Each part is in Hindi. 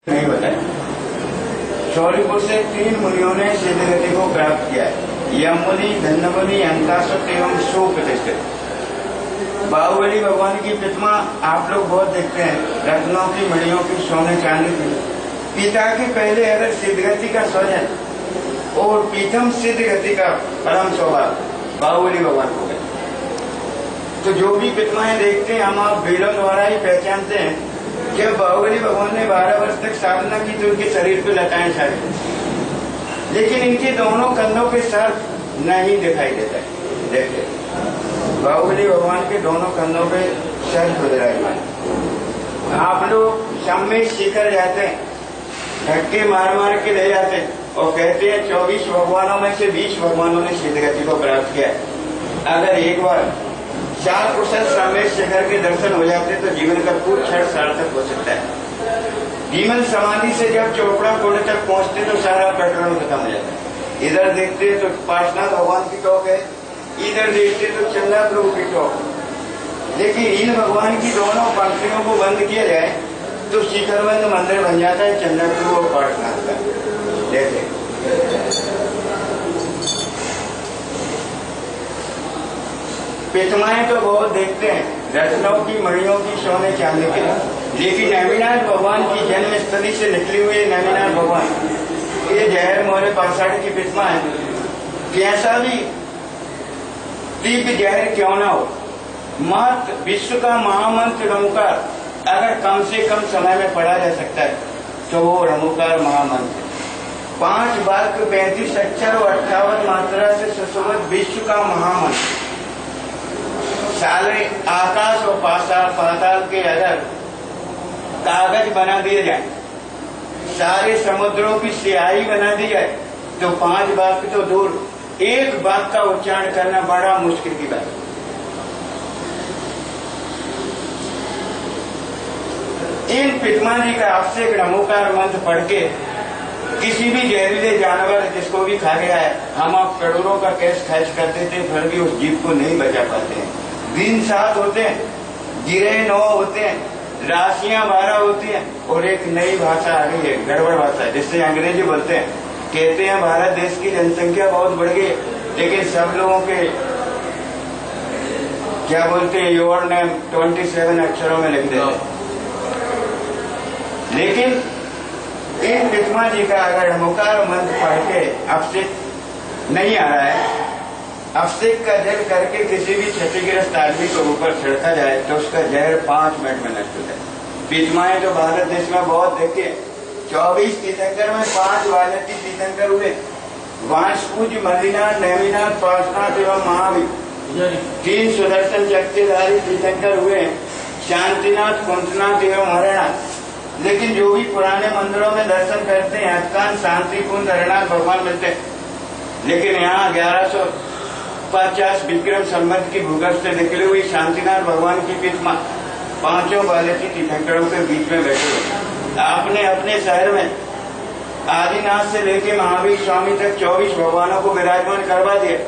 नहीं बताए। शौर्यपुर से 3 मुनियों ने सिद्धगति को प्राप्त किया है। यम मुनि, धन्य मुनि, अंतासुत एवं सुप्रतिष्ठित। बाहुबली भगवान की प्रतिमा आप लोग बहुत देखते हैं, रत्नों की, मणियों की, सोने चांदी की। पिता के पहले अगर सिद्धगति का स्वजन और पीठम सिद्धगति का परम सौभाग्य बाहुबली भगवान को गए। तो जो भी प्रतिमाएं देखते हैं हम आप बेलों द्वारा ही पहचानते हैं। जब बाहुबली भगवान ने 12 वर्ष तक साधना की तो उनके शरीर पे लटाएं सारे, लेकिन इनके दोनों कंधों के सर नहीं दिखाई देता है। देखते बाहुबली भगवान के दोनों कंधों पे सर विराजमान। आप लोग सामने शिखर जाते हैं, धक्के मार मार के ले जाते हैं और कहते हैं 24 भगवानों में से 20 भगवानों ने सिद्धगति को प्राप्त किया। अगर एक बार 4% सामने शिखर के दर्शन हो जाते तो जीवन का कुछ क्षण सार्थक हो सकता है। जीवन समाधि से जब चोपड़ा कोड़े तक पहुंचते तो सारा पेट्रोल खत्म हो जाता है। इधर देखते तो पार्श्वनाथ भगवान की टोक है, इधर देखते तो चंदा प्रभु की टोक। लेकिन इन भगवान की दोनों पंक्तियों को बंद किया जाए तो शिखरबंद मंदिर बन जाता है चंदा प्रभु और पार्श्वनाथ का। देखते प्रतिमाएं तो बहुत देखते हैं, रत्नों की, मणियों की, सोने चांदी की, लेकिन नैमिनाथ भगवान की जन्मस्थली से निकली हुई नैमिनाथ भगवान ये जहर मोहरे पाषाढ़ की प्रतिमा है। कैसा भी दिव्य जहर क्यों ना हो, मत विश्व का महामंत्र रमुकार अगर कम से कम समय में पढ़ा जा सकता है तो वो रमुकार महामंत्र 5 वाक्य 35 अक्षर और 58 मात्रा से सुशोभित विश्व का महामंत्र सारे आकाश और पाताल के अगर कागज बना दिए जाए, सारे समुद्रों की स्याही बना दी जाए तो 5 वाक्य तो दूर, 1 वाक्य का उच्चारण करना बड़ा मुश्किल की बात है। इन पितामा जी का आपसे नमोकार मंत्र पढ़ के किसी भी जहरीले जानवर जिसको भी खा गया है, हम आप करोड़ों का कैश खर्च करते थे फिर भी उस जीव को नहीं बचा पाते हैं। दिन 7 होते हैं, गिरे 9 होते हैं, राशियां 12 होती हैं और एक नई भाषा आ गई है, गड़बड़ भाषा जिससे अंग्रेजी बोलते हैं। कहते हैं भारत देश की जनसंख्या बहुत बढ़ गई, लेकिन सब लोगों के क्या बोलते हैं योर नेम 27 अक्षरों में लिख देते हैं। लेकिन इन पितामा जी का अगर नमोकार मंत्र पढ़ के अपशिक नहीं आ रहा है, अपशिक का जल करके किसी भी क्षतिग्रस्त आदमी को ऊपर छिड़का जाए तो उसका जहर 5 मिनट में नष्ट हो जाए। पितामाएं तो भारत देश में बहुत देखे, 24 तीर्थंकर में 5 वालती तीर्थंकर हुए, वांशपूज, मदीनाथ, नैमिनाथ, पार्श्वनाथ एवं महावीर 3 सुदर्शन चक्रधारी तीर्थंकर हुए, शांतिनाथ, कुंतनाथ एवं हरनाथ। लेकिन जो भी पुराने मंदिरों में दर्शन करते हैं हत्कान, शांति कुंज, हरनाथ भगवान मिलते हैं, लेकिन यहाँ 1150 विक्रम संवत की भूगर्भ से निकली हुई शांतिनाथ भगवान की प्रतिमा 5 वालती तीर्थंकरों के बीच में बैठे हुए। आपने अपने शहर में आदिनाथ से लेके महावीर स्वामी तक 24 भगवानों को विराजमान करवा दिया,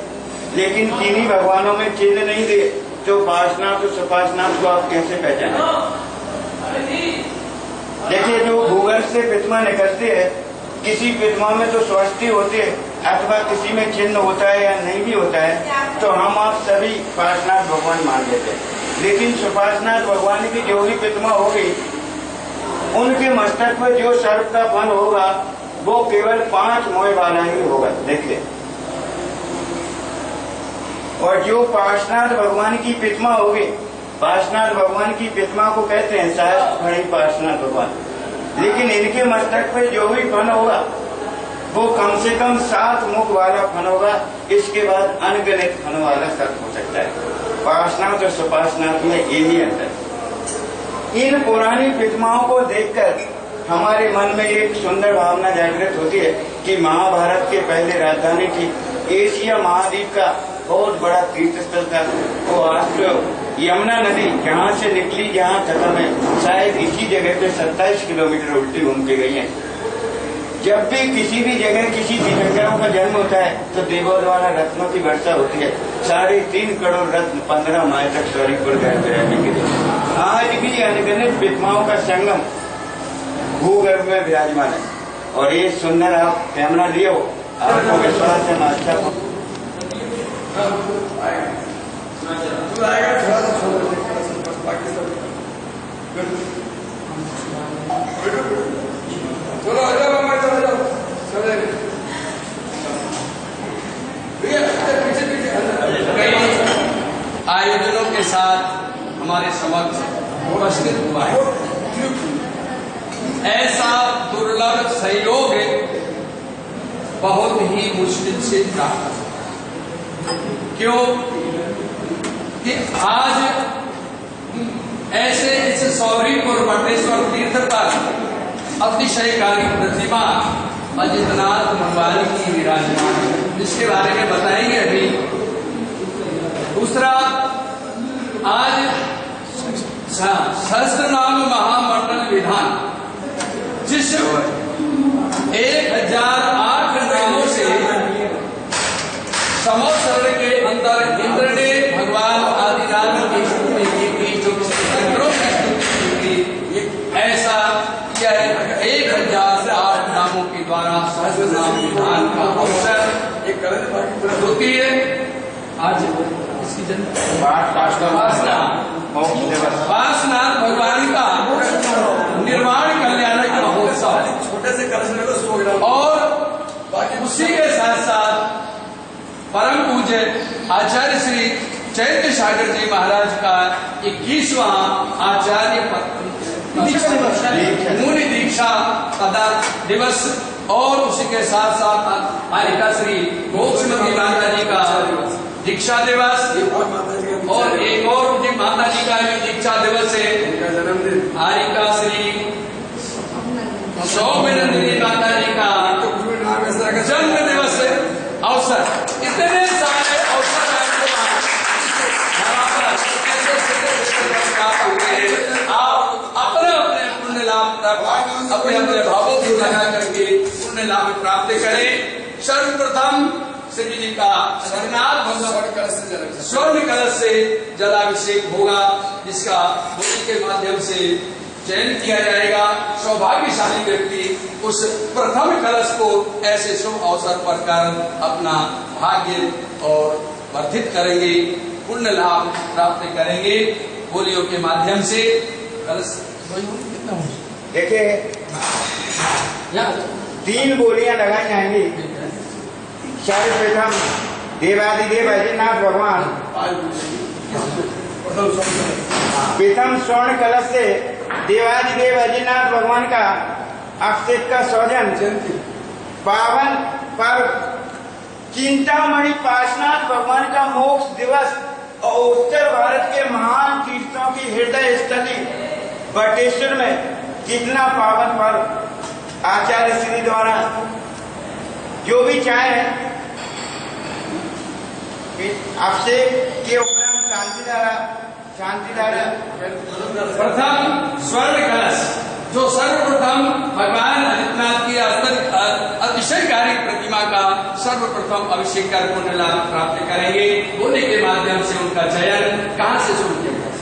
लेकिन किन्हीं भगवानों में चिन्ह नहीं दिए, तो पार्श्वनाथ और सुपार्श्वनाथ को आप कैसे पहचाने? देखिए जो भूगर्भ से प्रतिमा निकलती है, किसी प्रतिमा में तो स्वस्ति होती है अथवा किसी में चिन्ह होता है या नहीं भी होता है, तो हम आप सभी पार्श्वनाथ भगवान मान लेते हैं। लेकिन सुपार्श्वनाथ भगवान की जो भी प्रतिमा होगी उनके मस्तक पर जो सर्प का फन होगा वो केवल 5 मोह वाला ही होगा। देखिए, और जो पार्श्वनाथ भगवान की प्रतिमा होगी, पार्श्वनाथ भगवान की प्रतिमा को कहते हैं शायद खड़ी पार्श्वनाथ भगवान, लेकिन इनके मस्तक पे जो भी फन होगा वो कम से कम 7 मुख वाला फन होगा। इसके बाद अनगिनत फन वाला सर्प हो सकता है। पार्श्वनाथ और सुपार्श्वनाथ में यही अंतर। इन पुरानी प्रतिमाओं को देखकर हमारे मन में एक सुंदर भावना जागृत होती है कि महाभारत के पहले राजधानी थी, एशिया महाद्वीप का बहुत बड़ा तीर्थ स्थल था वो आज तो यमुना नदी जहाँ से निकली जहाँ खत्म है, शायद इसी जगह पे 27 किलोमीटर उल्टी घूम के गई है। जब भी किसी भी जगह किसी तीर्थंकरों का जन्म होता है तो देवों द्वारा रत्नों की वर्षा होती है। 3.5 करोड़ रत्न 15 माह तक सौरीपुर गए रहने के लिए। आज भी अनगिनत प्रतिमाओं का संगम भूगर्भ में विराजमान है। और ये सुंदर आप कैमरा लियो, आपको विश्वास है अच्छा आयोजनों के साथ हमारे समक्ष उपस्थित हुआ है। ऐसा दुर्लभ सहयोग बहुत ही मुश्किल से प्राप्त, क्यों कि आज ऐसे इस सौरीपुर बटेश्वर तीर्थ पर अतिशयकारी प्रतिमा अजितनाथ भगवान की विराजमान है, जिसके बारे में बताएंगे अभी। दूसरा, आज सहस्त्रनाम महामंडल विधान जिस 1008 नामों से संवत्सर के अंदर इंद्र ने भगवान आदिनाथ की स्तुति की, जो चक्रों की स्तुति की, ऐसा यह 1008 नामों के द्वारा सहस्त्रनाम विधान का अवसर द्वितीय आज इसकी वासनाथ भगवान का निर्माण कल्याण का महोत्सव, छोटे से और उसी के साथ साथ परम पूज्य आचार्य श्री चैत्य सागर जी महाराज का 21वां आचार्य मुनि दीक्षा दिवस, और उसी के साथ साथ आरिका श्री गोक्षमती माता जी का दीक्षा दिवस, और एक और जी माता जी का भी दीक्षा दिवस है, आरिका श्री सौमिनंदिनी माता जी का जन्म दिवस अवसर। इतने सारे अवसर आप अपने अपने पुण्य लाभ अपने अपने भावों को लगा करके पुण्य लाभ प्राप्त करें। सर्वप्रथम श्री जी का स्वर्ण कलश से जलाभिषेक होगा, जिसका होली के माध्यम से चयन किया जाएगा। सौभाग्यशाली व्यक्ति उस प्रथम कलश को ऐसे शुभ अवसर पर कर अपना भाग्य और वर्धित करेंगे, पुण्य लाभ प्राप्त करेंगे। बोलियों के माध्यम से कलश कितना हो, देखिए 3 बोलियां लगाई जाएंगी। सर्वप्रथम देवादिदेव अजितनाथ भगवान प्रथम स्वर्ण कलश से देवादिदेव अजितनाथ भगवान का अक्षेप का सौजन पावन पर्व चिंतामणि पार्श्वनाथ भगवान का मोक्ष दिवस और उत्तर भारत के महान तीर्थों की हृदय स्थली बटेश्वर में कितना पावन पर्व आचार्य श्री द्वारा जो भी चाहे अभिषेक के उपरांत शांतिधारा प्रथम स्वर्ण कलश जो सर्वप्रथम भगवान आदित्यनाथ की अतिशयकारी प्रतिमा का सर्वप्रथम अभिषेक कर पुण्य लाभ प्राप्त करेंगे। होने के माध्यम से उनका चयन कहाँ से शुरू किया जाए?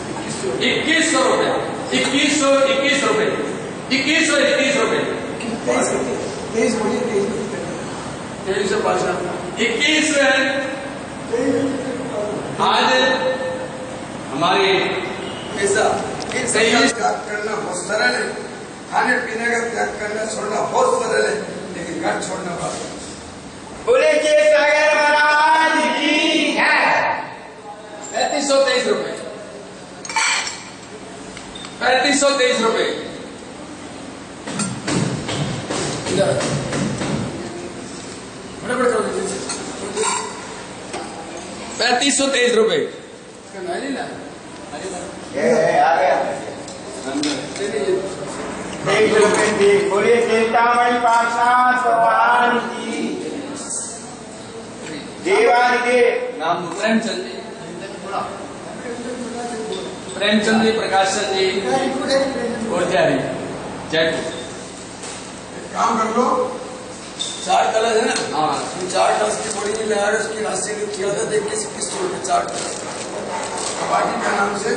2100 रुपया 2100 रुपए 2121 रुपए 21 आज हमारे त्याग करना बहुत सरल है, खाने पीने का त्याग करना छोड़ना बहुत सरल है, लेकिन घर छोड़ना बहुत। बोले के सागर महाराज की 3523 रुपए 3523 रुपए 3523 रुपए बोलिए चिंतामणि पार्श्वनाथ भगवान की देवादिदेव नाम प्रेमचंद जी प्रकाश चंद जी गोरजारी जयपुर। काम कर लो, 4 कलश है ना, हाँ 4 कलश की बड़ी नहीं लगा उसकी राशि किया था, देख के 21 रुपए 4 कलश बाकी का नाम से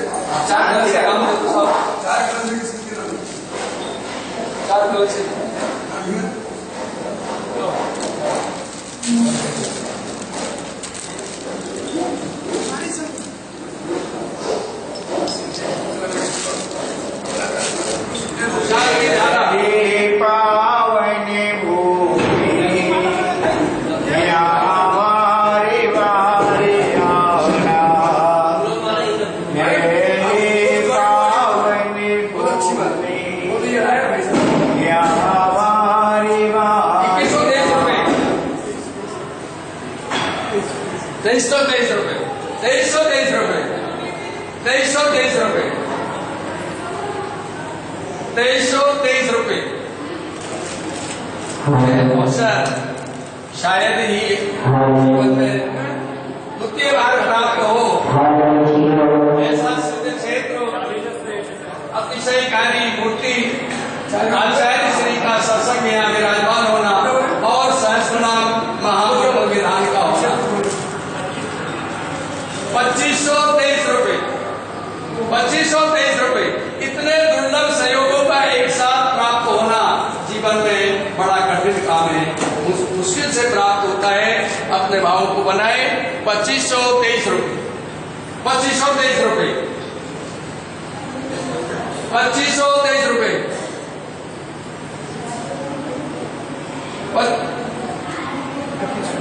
4 कलश का काम है तो सब 4 कलश किसके नाम 4 कलश से शायद ही जीवन में द्वितीय बार प्राप्त हो ऐसा सिद्ध क्षेत्र अतिशयकारी मूर्ति आचार्य श्री का सत्संग यहाँ विराजमान होना और सहस्त्रनाम महामंत्र विधान का होना 2523 रुपए 2523 रुपए इतने दुर्लभ सहयोगों का एक साथ प्राप्त होना जीवन में बड़ा कठिन काम है, मुश्किल से प्राप्त होता है। अपने भावों को बनाए। 2523 रुपए 2523 रुपए 2523 रुपए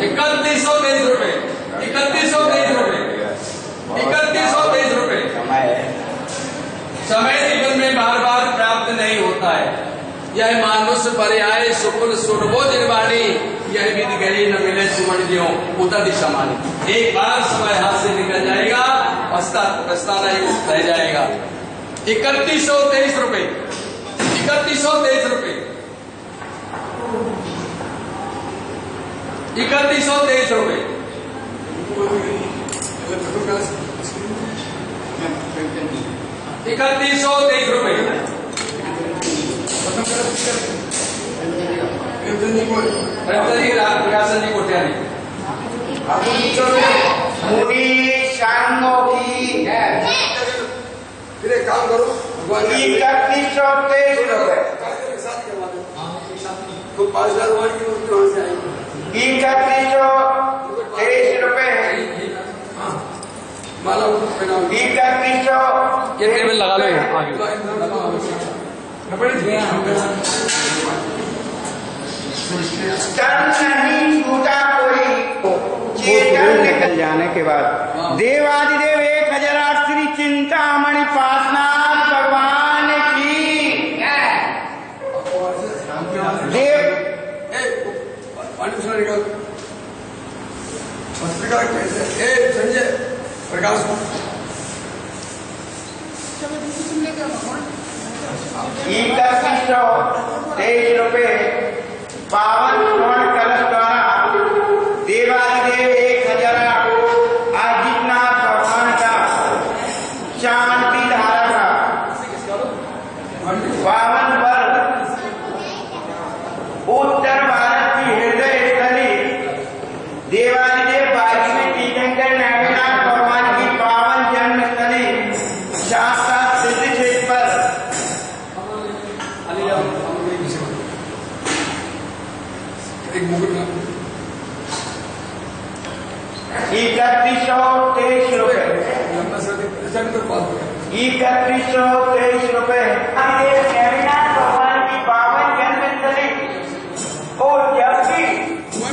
3123 रुपए 3123 रुपए 3123 रुपए। समय जीवन में बार बार प्राप्त नहीं होता है। यह मानुष पर्याय सुकुल सुरभो निर्वाणी यह विधि गरी न मिले सुमन ज्यों उतर दिशा मानी। एक बार समय हाथ से निकल जाएगा, पछताना ही रह जाएगा। 3123 रुपए 3123 रुपए 3123 रुपए 3123 रुपए प्रकाशन जी कोठियारी मुनि सांगो की फिर एक काम करो 3123 रुपए तो 5000 वाट की मूर्ति वहां से आएगी। 3123 रुपए माला 3123 ये टेबल लगा लो यहाँ आगे। तन नहीं छूटा कोई चेतन निकल जाने के बाद देवादिदेव 1008 श्री चिंतामणि पासनाथ भगवान की देव पत्रिका कैसे संजय प्रकाश 3123 रुपए पावन स्वर्ण कलश द्वारा देवादिदेव 1008 आदित्यनाथ भगवान का शांति धारा का पावन बल उत्तर भारत की हृदय स्थली देवादिदेव बागी में तीर्थंकर नागनाथ भगवान की पावन जन्म स्थली साक्षात सिद्ध क्षेत्र पर 3123 रुपए 3123 रुपए नागनाथ भगवान की पावन जन्म स्थली। और जब भी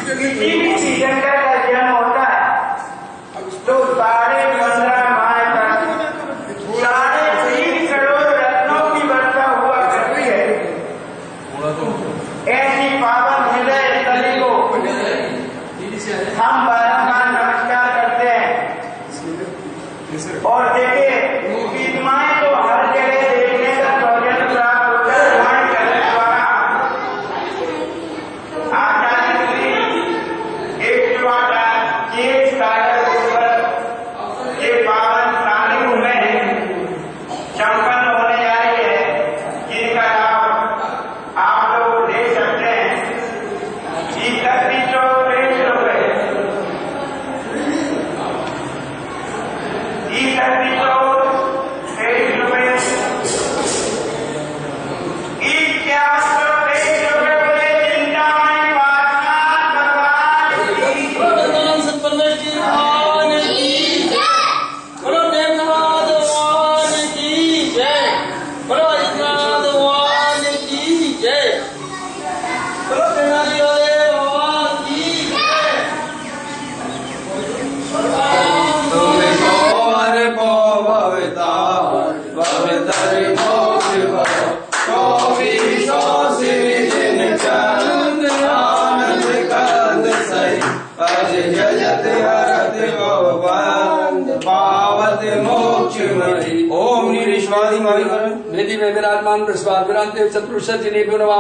किसी भी तीर्थंकर का जन्म होता है तो 15.5 माह तक 3.5 करोड़ रत्नों की वर्षा हुआ करती है। ऐसी पावन हृदय स्थली को हम बारंबार नमस्कार करते हैं। और देखिए विद्वाएं तो हर जगह देखने का सौजन्य प्राप्त होता है। स्वर्ण कलश द्वारा आचार्य श्री 108 सागर ऊपर ये पावन सानिध्य में संपन्न होने जा रही है, जिनका लाभ आप लोग ले सकते हैं। 3123 रुपए वेदी में विराजमान वृषभाग विरांते चतुर्षद जिने गुणवा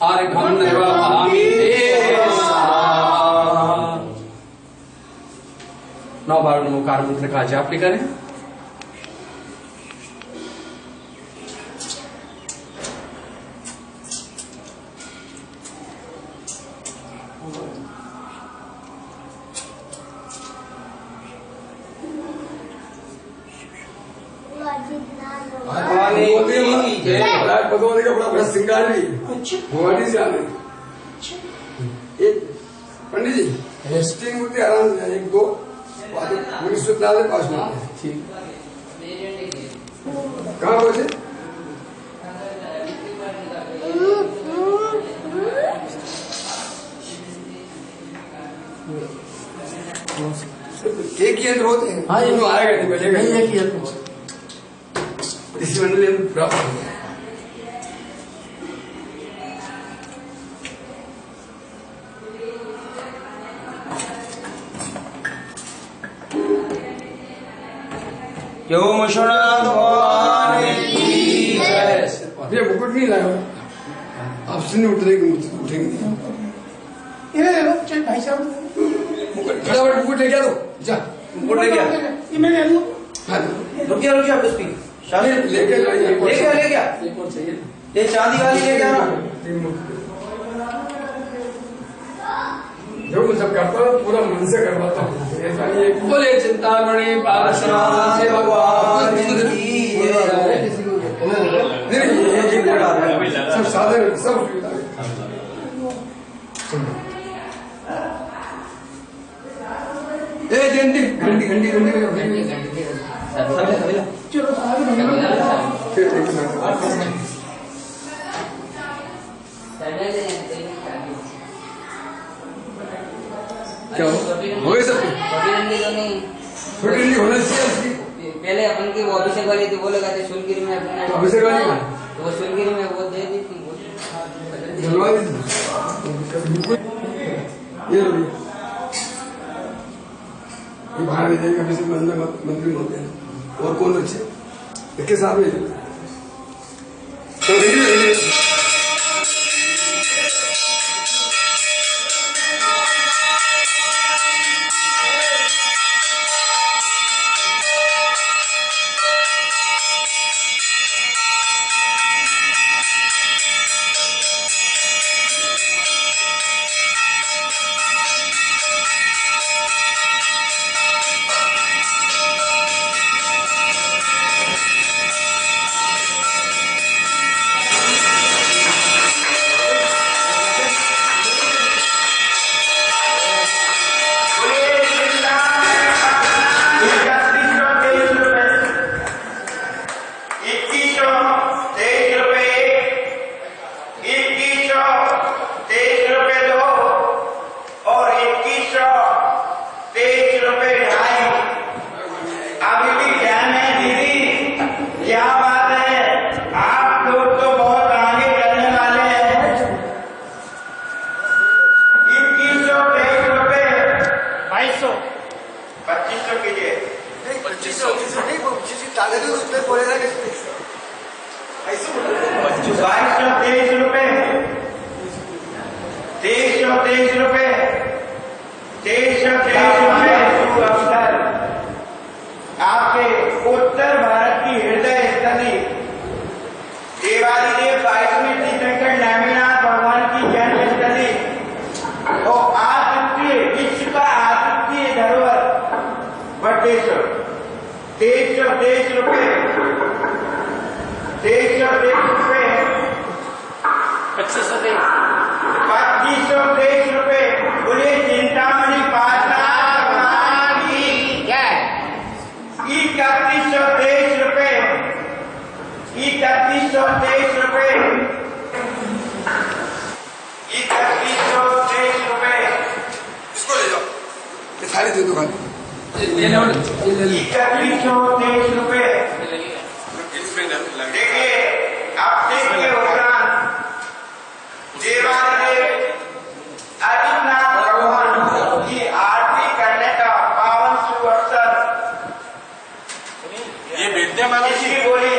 आर्घम निर्वाहामि ते स्वाहा। 9 बार नमोकार मंत्र का जाप करें। भगवान का बड़ा श्रृंगार भी भगवानी से आने पंडित जी स्टिंग मूर्ति आराम से 1 2 पास में ठीक कहाँ पहुंचे एक ही यंत्र होते हैं। हाँ ये आएगा नहीं बचेगा नहीं एक ही यंत्र इसी मंडली में प्राप्त हो गया। ये मुकुट नहीं लाया आप सुन उठेंगे भाई साहब मुकुट फटाफट मुकुट ले गया तो जा मुकुट ले गया ये मैं ले लूं। हाँ रुकिए आप स्पीकर ले गया ये चांदी वाली ले गया ना जो मैं सब करता हूँ पूरा मन से करवाता हूँ ऐसा नहीं है। बोले चिंतामणि पार्श्वनाथ से भगवान सब साधन सब घंटी घंटी घंटी घंटी चलो क्या हो गए सब छोटी डंडी होना चाहिए। पहले अपन की वो अभिषेक वाली थी वो लगाते सुनगिरी में अपने अभिषेक वाली तो वो सुनगिरी में वो दे दी थी जलवा दी ये बाहर में जाएगा अभिषेक मंत्री होते हैं और कौन अच्छे इसके साथ में तो आपके उत्तर भारत की हृदय स्थली देवादिदेव 22वें तीर्थंकर नेमिनाथ भगवान की जन्म स्थली और आदित्य विश्व का आदित्य धरोहर बटेश्वर 2323 रुपए 2523 रुपए बोलिए चिंतामणि पार्श्वनाथ भगवान की जय। 3123 रुपए 3123 रुपए 3123 रुपए इसको ले जाओ ये सारी दे दो खाली 3123 रुपए। देखिए आप देखिए उपरांत देवादिदेव आदित्यनाथ भगवान की आरती करने का पावन शुभ अवसर ये विद्यमान बोली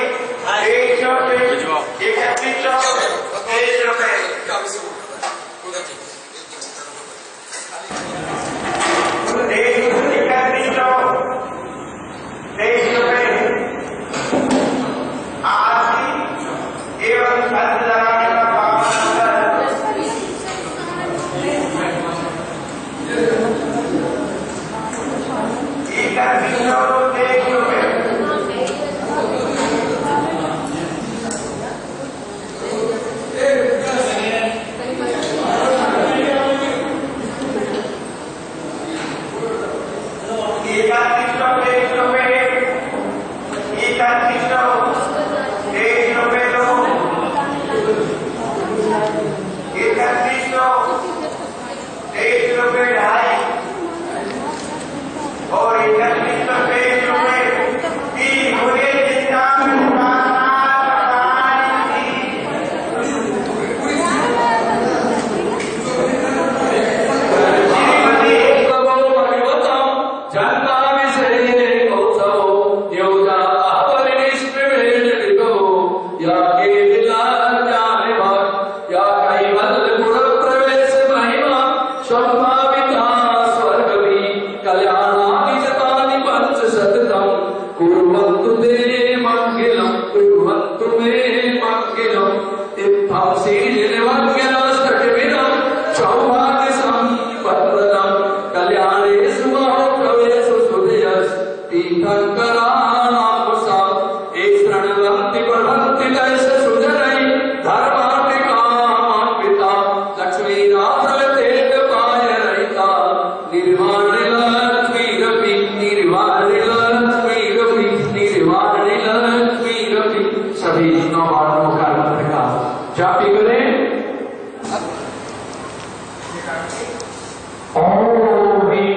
ओम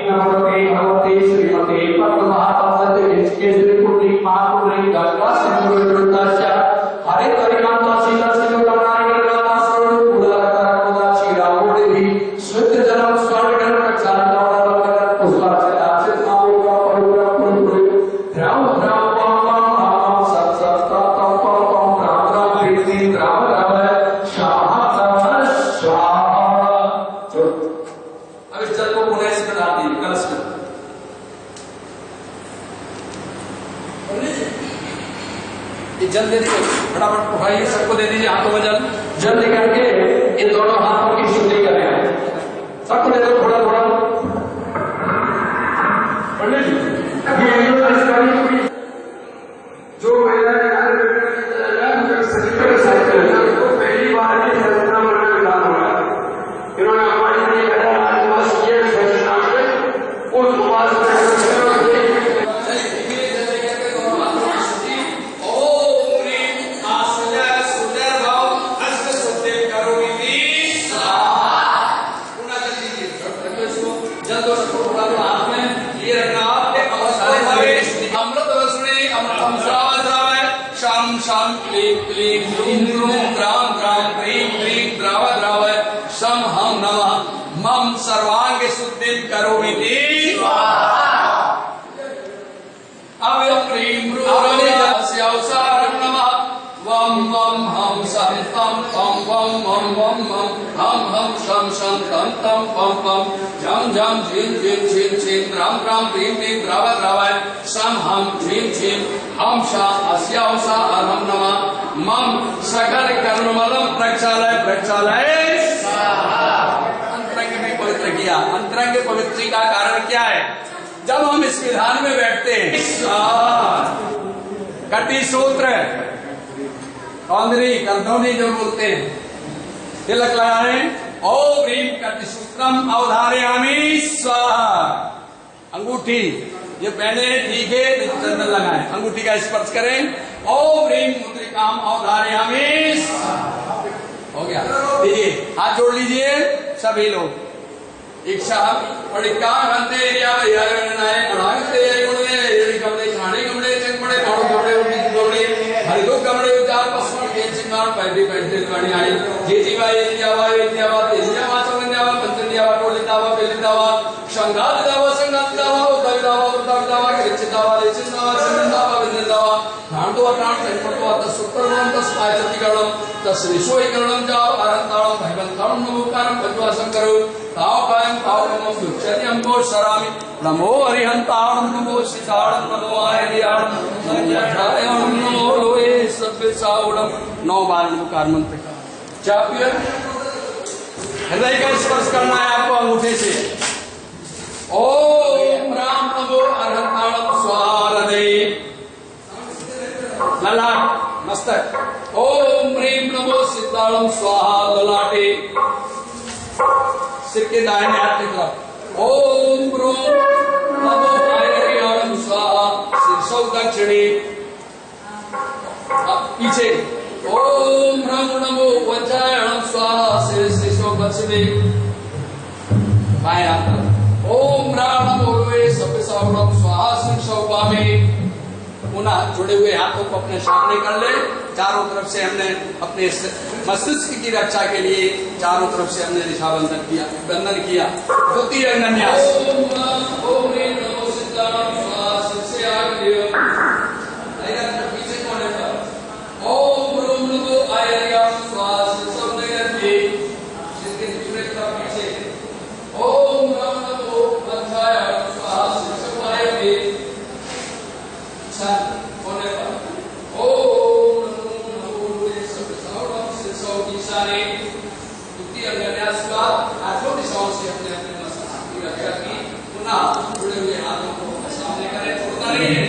नमस्ते भगवते श्रीमते पद्मनाभते केंद्र कुटी महापुरी गंगा सिंधुताचा हरे परिकांता सीता सिंधुतानाय गंगा सरोवर पुरलता कोदा श्रीरामुड़ी शुद्ध जलम स्वर्ग रक्षा दौड़ा पुष्पा चला चिताओं का पवित्र पुरुष राम राम राम सत सत तम पम राम राम प्रीति राम राम स्वाहा स्वाहा। अब इस जल को पुनः इसमें डाल दीजिए कलश में। ये जल दे दीजिए, फटाफट उठाइए, सबको दे दीजिए हाथों में जल। जल लेकर के इन दोनों हाथों की शुद्धि करें, सबको दे दो थोड़ा थोड़ा। पंडित जी ये जो पहली बार इन्होंने हमारे लिए उपवास किया उस उपवास शम क्लीं क्लीं क्लूं क्लूं ग्राम ग्राम क्रीं क्रीं द्राव द्राव शम हम नमः मम सर्वांग शुद्धिं करोमि अव्यक्रीं रूपस्यावसारं नमः वम वम हम सं तम पम वम वम वम वम हम शम शं तं तं पम पम झं झं झीं झीं झीं झीं ग्राम ग्राम क्रीं क्रीं द्राव द्रावाय शम हम झीं झीं हम शा अस्यावसारं नमः मम सकल कर्ममलं प्रक्षालय प्रक्षालय। अंतरंग में पवित्र किया। अंतरंग पवित्री का कारण क्या है? जब हम इस विधान में बैठते हैं, कटी सूत्र कौंदरी कंधौनी जो बोलते हैं, तिलक लगाए ओम ह्रीं कटी सूत्रम अवधारयामि स्वाहा। अंगूठी ये पहने ठीक है, चंदन लगाए, अंगूठी का स्पर्श करें। ओम ह्रीं मुद्रिकाम अवधारयामि स्वाहा। हो गया, दीजिए हाथ जोड़ लीजिए सभी लोग। इच्छा पड़िका घंटे एरिया भैया नाय अड़ागते गुणे कमरे खाने कमरे चंगमड़े काड़ो कमरे उठी कमरे हरिदो कमरे उचार पसुन के चिंगार पैदे पैदे वाणी आई जे जीवा एरियावा तेजियावा चंगन्यावा पंचन्यावा टोलितावा बेलितावा संगात दावा उदाविदावा कृचितावा लेचितावा चंदनदावा विंददावा धांडो अटाण चंपटो अत सुत्रवंत स्पायचतिकरणम तस्विशोईकरणम जाव आरंताणम भयवंताणम नमोकारम पद्वासं करो ताव कायम ताव नमो दुक्षत्यम को शरामि नमो हरिहंताणम नमो सीताणम नमो आयर्याणम नमो अठायणम नमो लोए सभ्य सावणम। 9 बार नमोकार मंत्र जापिए। हृदय का स्पर्श करना है आपको अंगूठे से। ओम राम नमो अरहंताणम स्वाहा हृदय ललाट मस्तक। ओम ह्रीं नमो सिद्धाणम स्वाहा ललाटे सिर के दाहिने हाथ की तरफ। ओम ब्रूम नमो आयर्याणम स्वाहा शीर्षौ दक्षिणे पीछे। ओम ह्रं नमो वज्रायणम स्वाहा शीर्षौ पश्चिमे बाएं हाथ। ओम राम नमो लोए सप्तसावणम स्वाहा शीर्षौ वामे। पुनः जुड़े हुए हाथों को अपने सामने कर ले। चारों तरफ से हमने अपने मस्तिष्क की रक्षा के लिए चारों तरफ से हमने निशाबंधन किया, बंधन किया। द्वितीय अंगन्यास। ओम ह्रीं नमो सिद्धाणम स्वाहा शीर्षे आग्नेय पीछे कोने पर। ओम ब्रूम नमो आयर्याणम स्वाहा शीर्षौ नैऋत्ये सिर के दूसरे तरफ पीछे। ओम राम नमो वज्रायणम स्वाहा शीर्षौ वायव्ये कोने पर। ओम नमो लोए सप्तसावणम शीर्षौ ईशाने। द्वितीय अंगन्यास का आठों दिशाओं से अपने अपने मस्तक की रक्षा की। पुनः जुड़े हुए हाथों को सामने करें, छोड़ना नहीं है।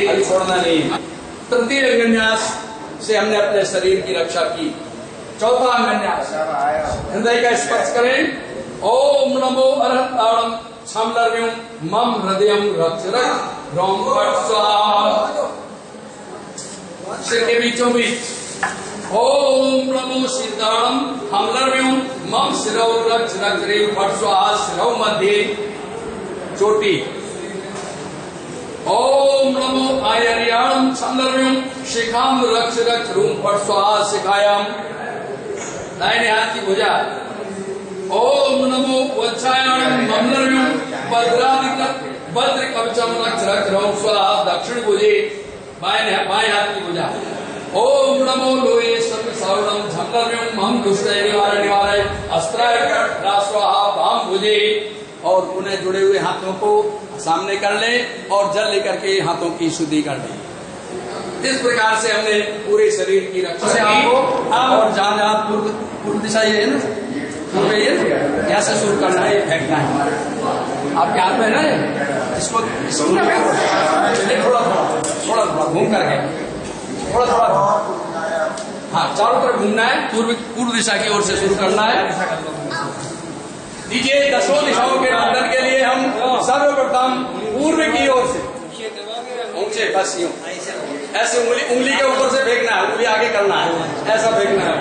अभी छोड़ना नहीं। तृतीय अंगन्यास से हमने अपने शरीर की रक्षा की। चौथा अंगन्यास, हृदय का स्पर्श करें। ओम नमो अरहताणम छामलर्व्यम मम हृदयम रक्षरक रोम फट स्वाहा। सिर के बीचों बीच ओम नमो सीताणम हमलर्व्यम मम शिरो रक्षरक रेम फट स्वाहा। शिरो मध्य चोटी। ओम नमो आयर्याणम छामलर्व्यम शिखाम रक्षरक रूम फट स्वाहा। शिखायाम दाहिने हाथ की भुजा। ओम नमो वज्रायणम ममलर्व्यम भद्रादिक भद्र कवचम रक्षरक रोम स्वाहा। दक्षिण भुजे बाएं हाथ की भुजा। ओम नमो लोये सर्व सावरणम झमलर्व्यम मम दुष्ट निवारण निवारय अस्त्राय स्वाहा। वाम भुजे। और उन्हें जुड़े हुए हाथों को सामने कर ले और जल लेकर के हाथों की शुद्धि कर ले। इस प्रकार से हमने पूरे शरीर की रक्षा से आपको और जहाँ जहाँ पूर्व दिशा ये है ना, पूर्व ये यहाँ से शुरू करना है, फेंकना है। आपके हाथ में है ना, इसको थोड़ा घूम करके थोड़ा हाँ चारों तरफ घूमना है। पूर्व दिशा की ओर से शुरू करना है। दीजिए दसों दिशाओं के मंडन के लिए हम सर्वप्रथम पूर्व की ओर से ऊंचे बस यूं ऐसे उंगली के ऊपर से फेंकना है, उंगली आगे करना है, ऐसा फेंकना है।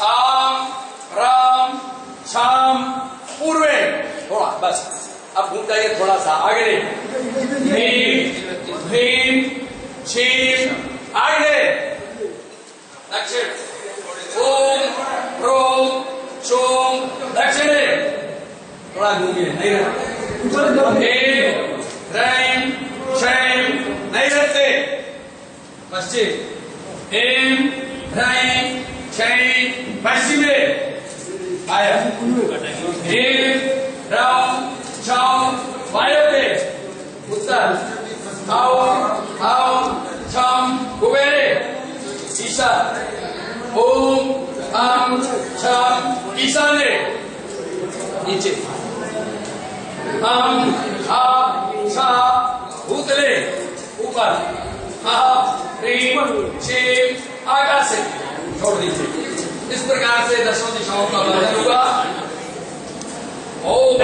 आम राम शाम पूर्वे थोड़ा बस। अब घूम जाइए थोड़ा सा आगे। भीम भीम छीम आगे। दक्षिण ओम रोम सोम दक्षिणे। थोड़ा घूमिए, नहीं रहते। रैम शैम नहीं रहते। पश्चिम एम रैम शैम पश्चिमे। आया एम राम शाम वायव्य। उत्तर आओ शाम कुबेरे। ईशा ओम आम शाम ईशाने। नीचे हम आप सा भूतले। ऊपर ह्रीम शिव आकाशे। छोड़ दीजिए। इस प्रकार से दसों दिशाओं का वर्णन होगा। ओम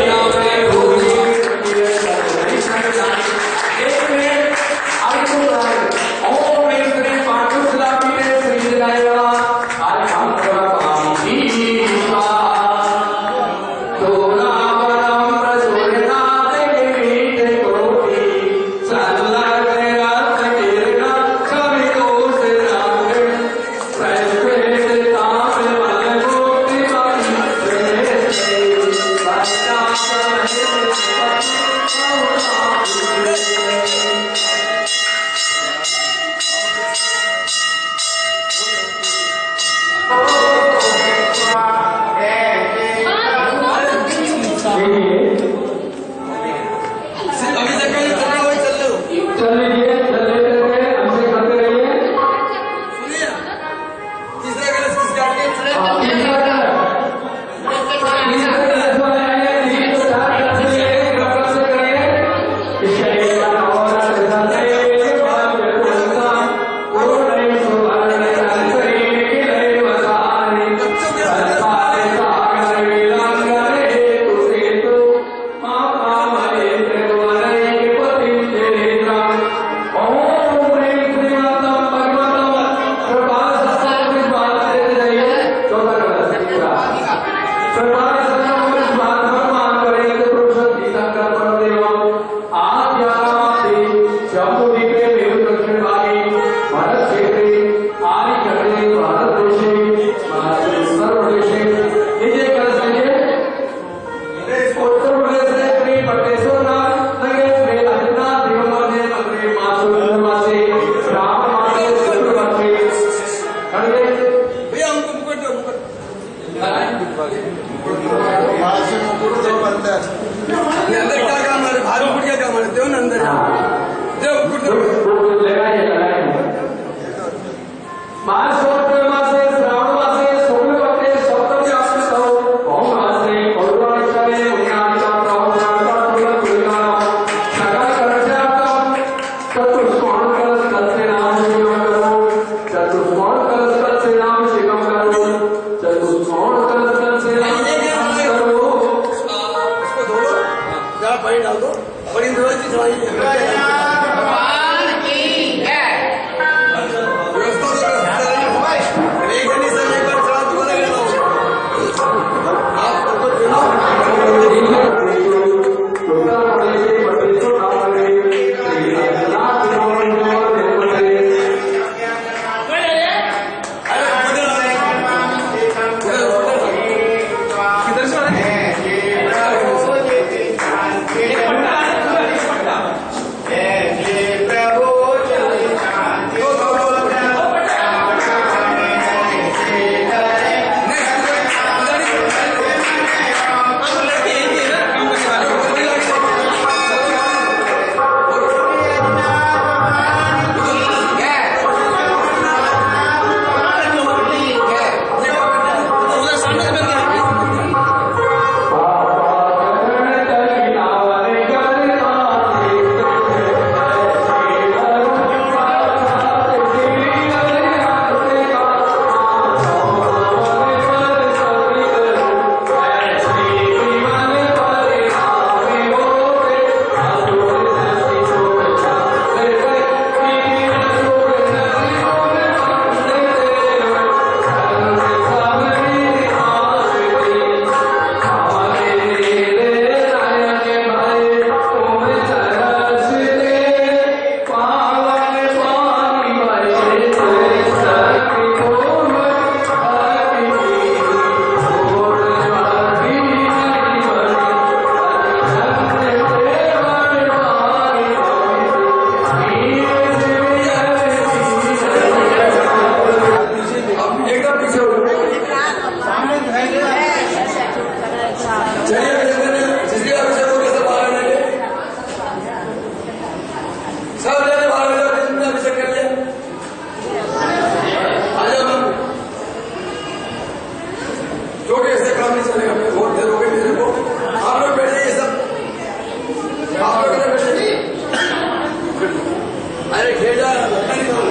बेटा लड़का नहीं बोल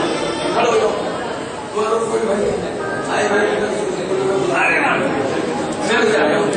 खड़ो हो जाओ तुम्हारा कोई भाई आए भाई अरे ना मैं जा रहा हूँ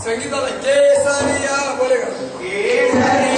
संगीता केसरिया बोलेगा